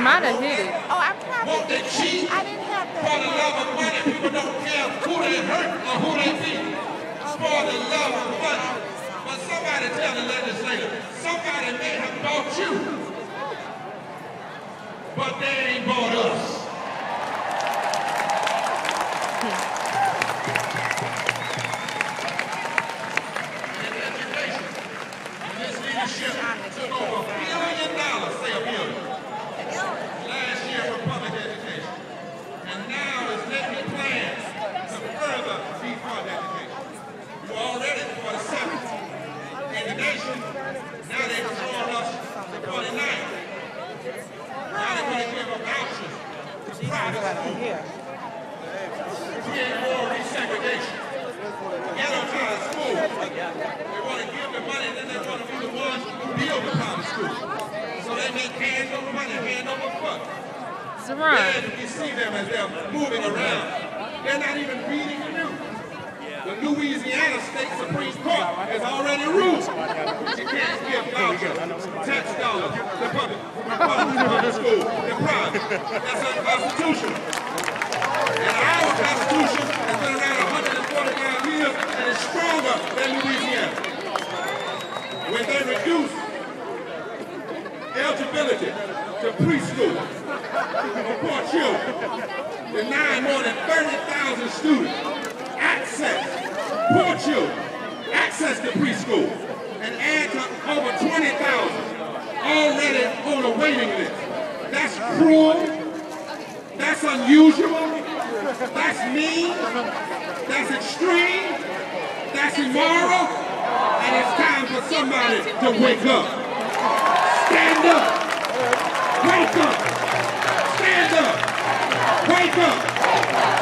might have hit it. Oh, I probably did. I didn't have that. For the love of money, people don't care who they hurt or who they beat. For the love of money. But somebody tell the legislator, somebody may have bought you, but they ain't bought us. Took over $1 billion, say $1 billion, last year for public education. And now is making plans to further defund education. You already 47th in the nation. Now they've drawn us to 49th. Now they're going to give a voucher to private schools. Create more resegregation. Ghetto-tized schools. They want to give the money, then they want to be the ones who build the private schools. So they make hand over money, hand over foot. Then you see them as they're moving around. They're not even reading the news. The Louisiana State Supreme Court has already ruled you can't give vouchers, tax dollars, to public schools, to private. That's unconstitutional. And our Constitution has been around 149 years and is stronger than Louisiana. When they reduce eligibility to preschool for poor children, denying more than 30,000 students poor children, access to preschool, and add to over 20,000 already on a waiting list. That's cruel. That's unusual. That's mean. That's extreme. That's immoral. And it's time for somebody to wake up. Stand up. Wake up. Stand up. Wake up.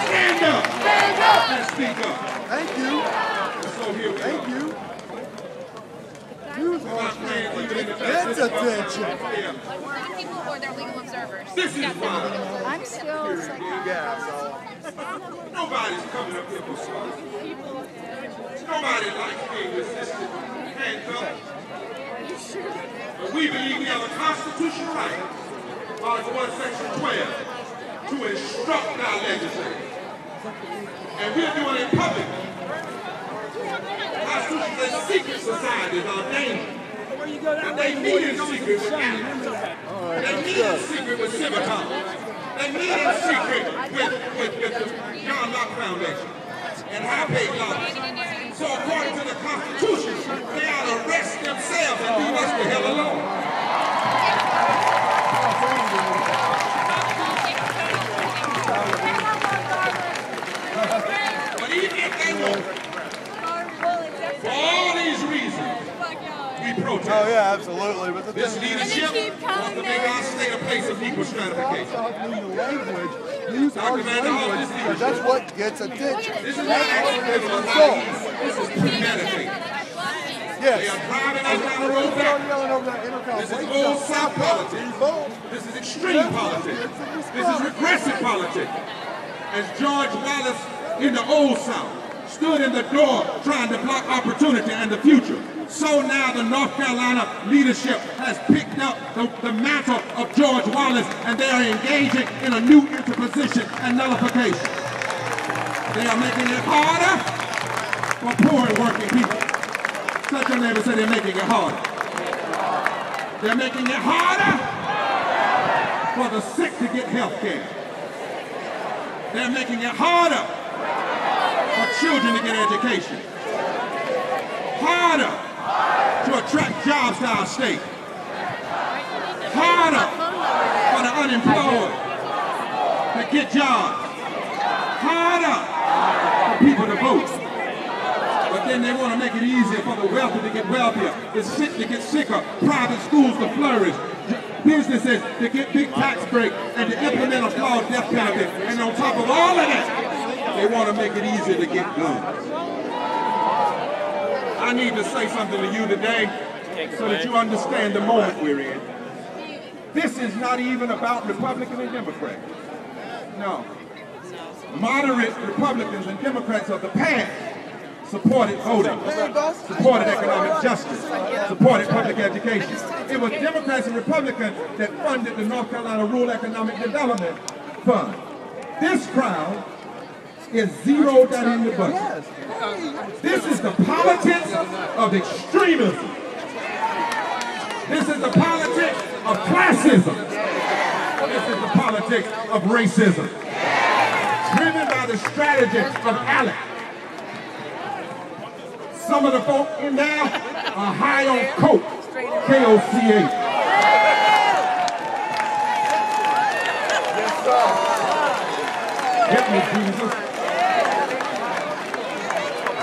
Stand up. Stand up. And speak up. Thank you. So here we Thank go. you. That's attention. People or they're legal observers. This is why. I'm still Nobody's coming up here for fun. Nobody likes being resisted, handcuffed. But we believe we have a constitutional right, Article 1, Section 12, to instruct our legislators. And we're doing it publicly. Constitution says secret societies are dangerous. And they meet in secret with animals. They meet in secret with civic. They meet in secret with the John Locke Foundation and high-paid lobbyists. So according to the Constitution, they ought to arrest themselves and leave us the hell alone. But even if they won't, for all these reasons, we protest. Oh yeah, absolutely. But this leadership wants to make our state a place of equal stratification. Use our language because that's what gets attention. This is not accidental. This is premeditated. Yes. They are driving us down the road back. This is old South politics. This is extreme politics. This is regressive politics. As George Wallace in the old South stood in the door trying to block opportunity and the future, so now the North Carolina leadership has picked up the mantle of George Wallace, and they are engaging in a new interposition and nullification. They are making it harder for poor and working people. Touch your neighbor and say they're making it harder. They're making it harder for the sick to get health care. They're making it harder for children to get education. Harder to attract jobs to our state. Harder for the unemployed to get jobs. Harder for people to vote. But then they want to make it easier for the wealthy to get wealthier, the sick to get sicker, private schools to flourish, businesses to get big tax breaks, and to implement a flawed death penalty. And on top of all of that, they want to make it easier to get guns. I need to say something to you today so that you understand the moment we're in. This is not even about Republican and Democrat. No. Moderate Republicans and Democrats of the past supported voting, supported economic justice, supported public education. It was Democrats and Republicans that funded the North Carolina Rural Economic Development Fund. This crowd is zeroed out in the budget. This is the politics of extremism. This is the politics of classism. This is the politics of racism. Driven by the strategy of Alec. Some of the folk in there are high on coke, K-O-C-H. Yes, sir. Help me, Jesus.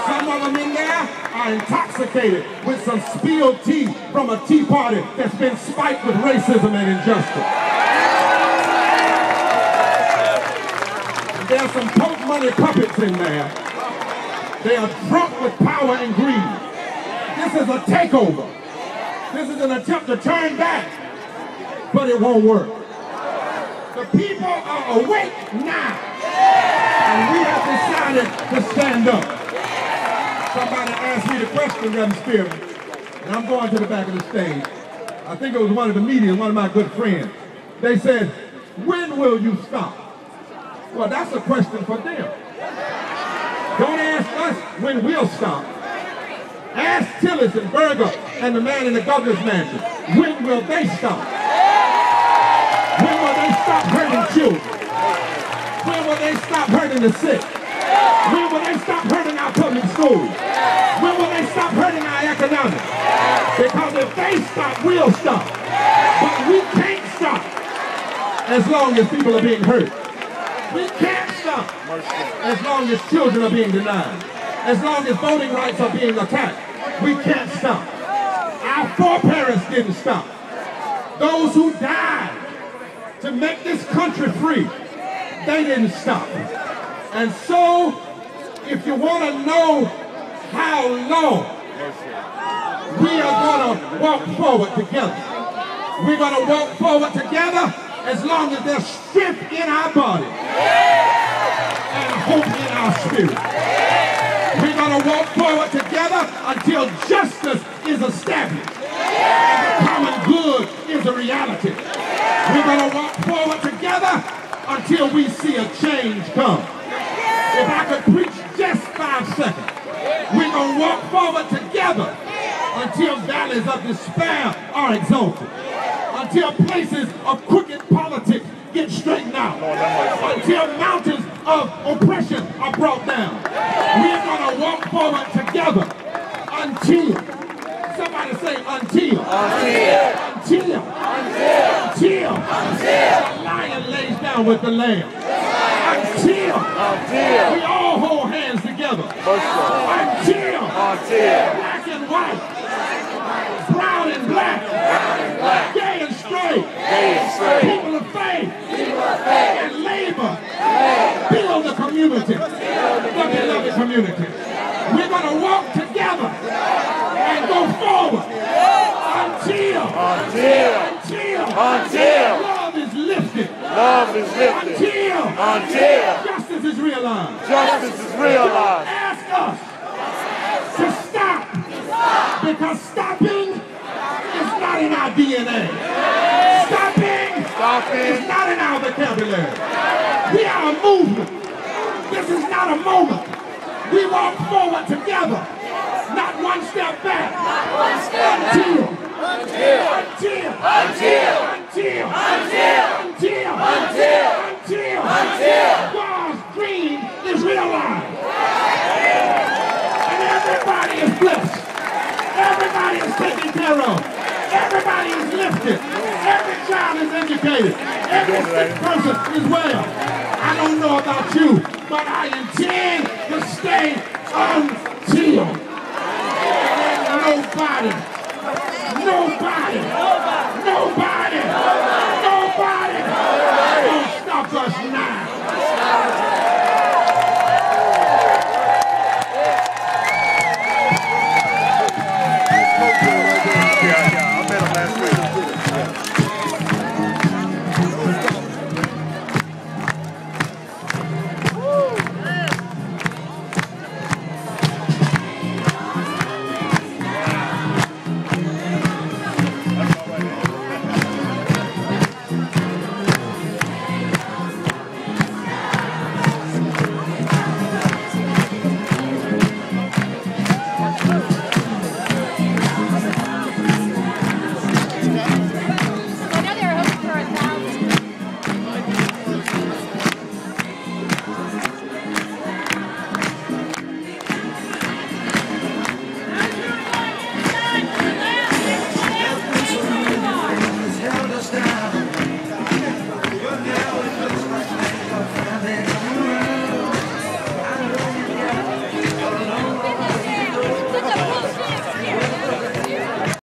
Some of them in there are intoxicated with some spilled tea from a tea party that's been spiked with racism and injustice. There's some Pope money puppets in there. They are drunk with power and greed. This is a takeover. This is an attempt to turn back, but it won't work. The people are awake now, and we have decided to stand up. Somebody asked me the question, Reverend Spearman, and I'm going to the back of the stage. I think it was one of the media, one of my good friends. They said, when will you stop? Well, that's a question for them. Don't ask us when we'll stop. Ask Tillis and Berger and the man in the governor's mansion. When will they stop? When will they stop hurting children? When will they stop hurting the sick? When will they stop hurting our public schools? When will they stop hurting our economics? Because if they stop, we'll stop. But we can't stop as long as people are being hurt. We can't stop as long as children are being denied. As long as voting rights are being attacked. We can't stop. Our foreparents didn't stop. Those who died to make this country free, they didn't stop. And so, if you want to know how long we are going to walk forward together, we're going to walk forward together as long as there's strength in our body and hope in our spirit. We're going to walk forward together until justice is established and the common good is a reality. We're going to walk forward together until we see a change come. If I could preach just 5 seconds, we're going to walk forward together until valleys of despair are exalted. Until places of crooked politics get straightened out. Until mountains of oppression are brought down. We're going to walk forward together until, somebody say until. Until the lion lays down with the lamb. Until we all hold hands together. Until black and white, brown and black, gay and straight, people of faith, and labor build the community, the beloved community. We're going to walk together and go forward until love is lifted. Until justice is realized. Ask us to stop, because stopping is not in our DNA. Stopping is not in our vocabulary. We are a movement. This is not a moment. We walk forward together, not one step back. Until God's dream is realized. And everybody is blessed. Everybody is taken care of. Everybody is lifted. Every child is educated. Every sick person is well. I don't know about you, but I intend to stay until nobody